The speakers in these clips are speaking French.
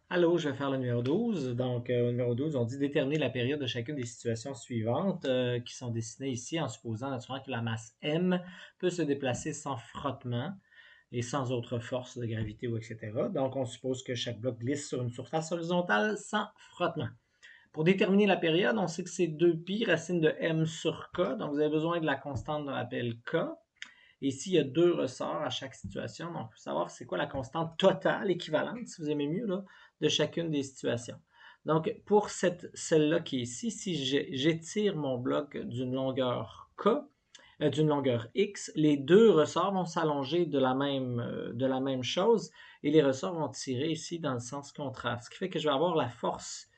Allô, je vais faire le numéro 12. Donc, au numéro 12, on dit déterminer la période de chacune des situations suivantes qui sont dessinées ici en supposant naturellement que la masse M peut se déplacer sans frottement et sans autre force de gravité ou etc. Donc, on suppose que chaque bloc glisse sur une surface horizontale sans frottement. Pour déterminer la période, on sait que c'est 2pi racine de M sur K. Donc, vous avez besoin de la constante qu'on appelle K. Et ici, il y a deux ressorts à chaque situation. Donc, il faut savoir c'est quoi la constante totale équivalente, si vous aimez mieux, là, de chacune des situations. Donc, pour celle-là qui est ici, si j'étire mon bloc d'une longueur K, d'une longueur X, les deux ressorts vont s'allonger de la même chose et les ressorts vont tirer ici dans le sens contraire. Ce qui fait que je vais avoir la force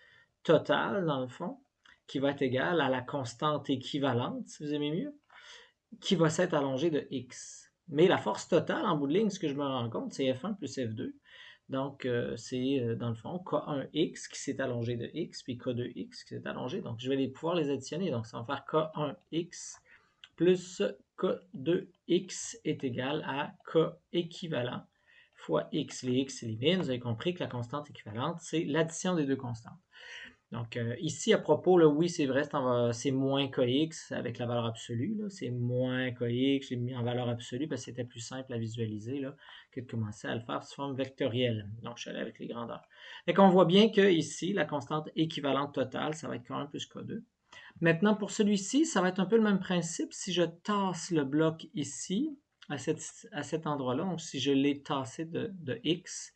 totale, dans le fond, qui va être égale à la constante équivalente, si vous aimez mieux, qui va s'être allongé de x. Mais la force totale, en bout de ligne, ce que je me rends compte, c'est F1 plus F2. Donc, c'est dans le fond K1x qui s'est allongé de x, puis K2x qui s'est allongé. Donc, je vais pouvoir les additionner. Donc, ça va faire K1x plus K2x est égal à K équivalent fois x. Les x s'éliminent. Vous avez compris que la constante équivalente, c'est l'addition des deux constantes. Donc, ici, à propos, là, oui, c'est vrai, c'est moins kx avec la valeur absolue. C'est moins kx, j'ai mis en valeur absolue parce que c'était plus simple à visualiser là, que de commencer à le faire sous forme vectorielle. Donc, je suis allé avec les grandeurs. Et qu'on voit bien que ici, la constante équivalente totale, ça va être K1 plus K2. Maintenant, pour celui-ci, ça va être un peu le même principe. Si je tasse le bloc ici, à cet endroit-là, donc si je l'ai tassé de x,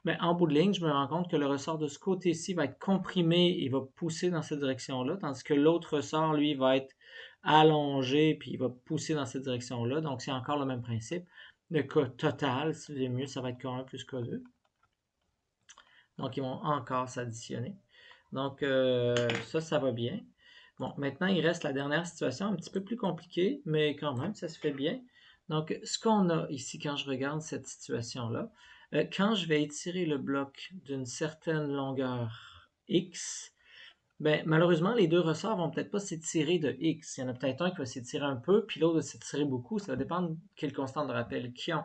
mais en bout de ligne, je me rends compte que le ressort de ce côté-ci va être comprimé et va pousser dans cette direction-là, tandis que l'autre ressort, lui, va être allongé puis il va pousser dans cette direction-là. Donc, c'est encore le même principe. Le K total, si vous voulez mieux, ça va être K1 plus K2. Donc, ils vont encore s'additionner. Donc, ça va bien. Bon, maintenant, il reste la dernière situation, un petit peu plus compliquée, mais quand même, ça se fait bien. Donc, ce qu'on a ici, quand je regarde cette situation-là, quand je vais étirer le bloc d'une certaine longueur x, ben, malheureusement, les deux ressorts vont peut-être pas s'étirer de x. Il y en a peut-être un qui va s'étirer un peu, puis l'autre va s'étirer beaucoup. Ça va dépendre de quelle constante de rappel qu'ils ont.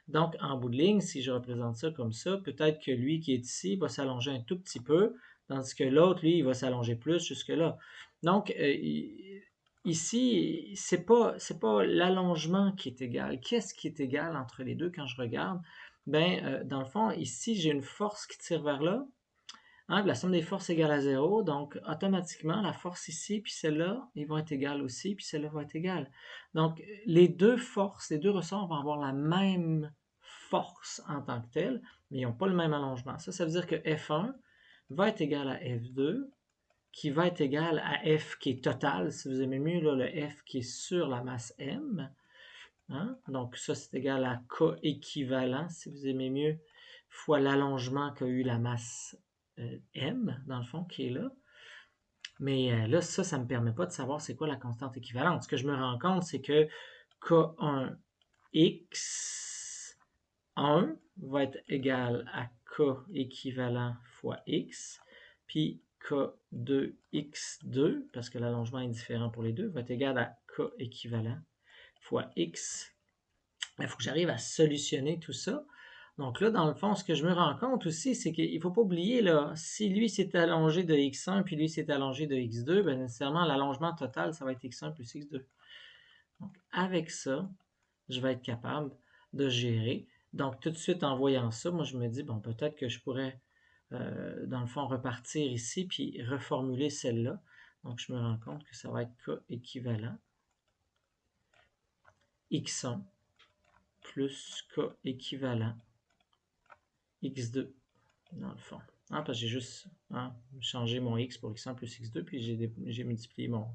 Donc, en bout de ligne, si je représente ça comme ça, peut-être que lui qui est ici va s'allonger un tout petit peu, tandis que l'autre, lui, il va s'allonger plus jusque-là. Donc, ici, c'est pas l'allongement qui est égal. Qu'est-ce qui est égal entre les deux quand je regarde? Ben, dans le fond, ici, j'ai une force qui tire vers là. Hein, la somme des forces égale à 0, donc automatiquement, la force ici, puis celle-là, ils vont être égales aussi, puis celle-là va être égale. Donc, les deux forces, les deux ressorts vont avoir la même force en tant que telle, mais ils n'ont pas le même allongement. Ça veut dire que F1 va être égal à F2, qui va être égal à F qui est total, si vous aimez mieux, là, le F qui est sur la masse M. Hein? Donc, ça, c'est égal à K équivalent, si vous aimez mieux, fois l'allongement qu'a eu la masse M, dans le fond, qui est là. Mais là, ça ne me permet pas de savoir c'est quoi la constante équivalente. Ce que je me rends compte, c'est que K1x1 va être égal à K équivalent fois x, puis K2x2, parce que l'allongement est différent pour les deux, va être égal à K équivalent fois x. Il faut que j'arrive à solutionner tout ça. Donc là, dans le fond, ce que je me rends compte aussi, c'est qu'il ne faut pas oublier, là, si lui s'est allongé de x1 puis lui s'est allongé de x2, bien nécessairement, l'allongement total, ça va être x1 plus x2. Donc, avec ça, je vais être capable de gérer. Donc, tout de suite, en voyant ça, moi, je me dis, bon, peut-être que je pourrais, dans le fond, repartir ici puis reformuler celle-là. Donc, je me rends compte que ça va être K équivalent x1 plus K équivalent x2, dans le fond. Hein, parce que j'ai juste changé mon x pour x1 plus x2, puis j'ai multiplié mon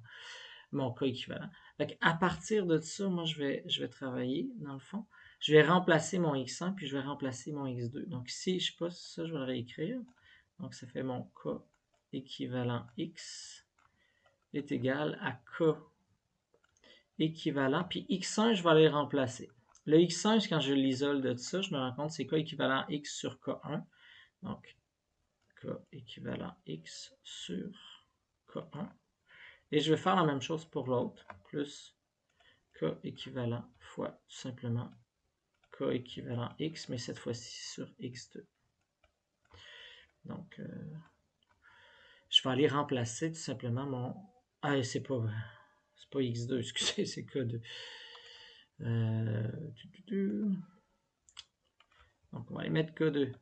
K équivalent. Donc, à partir de ça, moi, je vais travailler, dans le fond. Je vais remplacer mon x1, puis je vais remplacer mon x2. Donc, ici, je ne sais pas si ça, je vais le réécrire. Donc, ça fait mon K équivalent x est égal à K équivalent, puis x1, je vais aller remplacer. Le x1, quand je l'isole de ça, je me rends compte que c'est K équivalent x sur K1. Donc, K équivalent x sur K1. Et je vais faire la même chose pour l'autre, plus K équivalent fois tout simplement K équivalent x, mais cette fois-ci sur x2. Donc, je vais aller remplacer tout simplement mon... Ah, c'est pas X2, excusez, c'est K2. Donc, on va aller mettre K2.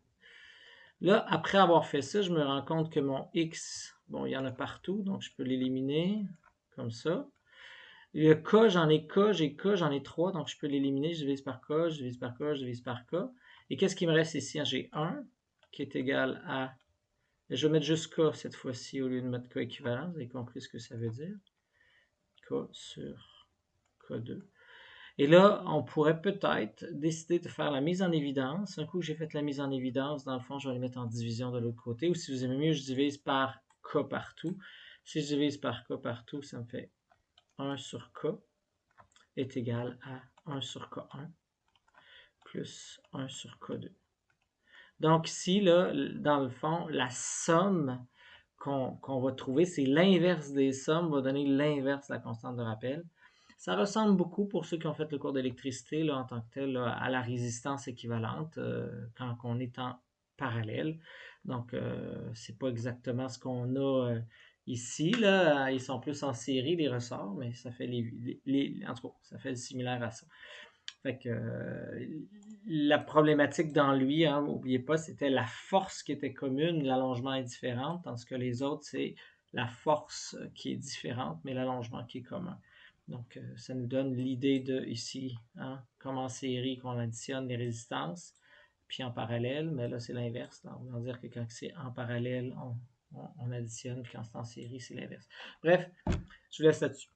Là, après avoir fait ça, je me rends compte que mon X, bon, il y en a partout, donc je peux l'éliminer comme ça. Le K, j'en ai K, j'ai K, j'en ai 3, donc je peux l'éliminer. Je divise par K, je divise par K, je divise par K. Et qu'est-ce qui me reste ici? J'ai 1 qui est égal à... Je vais mettre juste K cette fois-ci au lieu de mettre K équivalent. Vous avez compris ce que ça veut dire. K sur K2. Et là, on pourrait peut-être décider de faire la mise en évidence. Un coup que j'ai fait la mise en évidence, dans le fond, je vais les mettre en division de l'autre côté. Ou si vous aimez mieux, je divise par K partout. Si je divise par K partout, ça me fait 1 sur K est égal à 1 sur K1 plus 1 sur K2. Donc ici, là, dans le fond, la somme qu'on va trouver, c'est l'inverse des sommes, va donner l'inverse de la constante de rappel. Ça ressemble beaucoup, pour ceux qui ont fait le cours d'électricité là, en tant que tel, là, à la résistance équivalente quand on est en parallèle. Donc, c'est pas exactement ce qu'on a ici. Là. Ils sont plus en série, les ressorts, mais ça fait en tout cas, ça fait similaire à ça. Fait que la problématique dans lui, hein, n'oubliez pas, c'était la force qui était commune, l'allongement est différent, tandis que les autres, c'est la force qui est différente, mais l'allongement qui est commun. Donc, ça nous donne l'idée de ici, hein, comme en série, qu'on additionne les résistances, puis en parallèle, mais là, c'est l'inverse. On va dire que quand c'est en parallèle, on additionne, puis quand c'est en série, c'est l'inverse. Bref, je vous laisse là-dessus.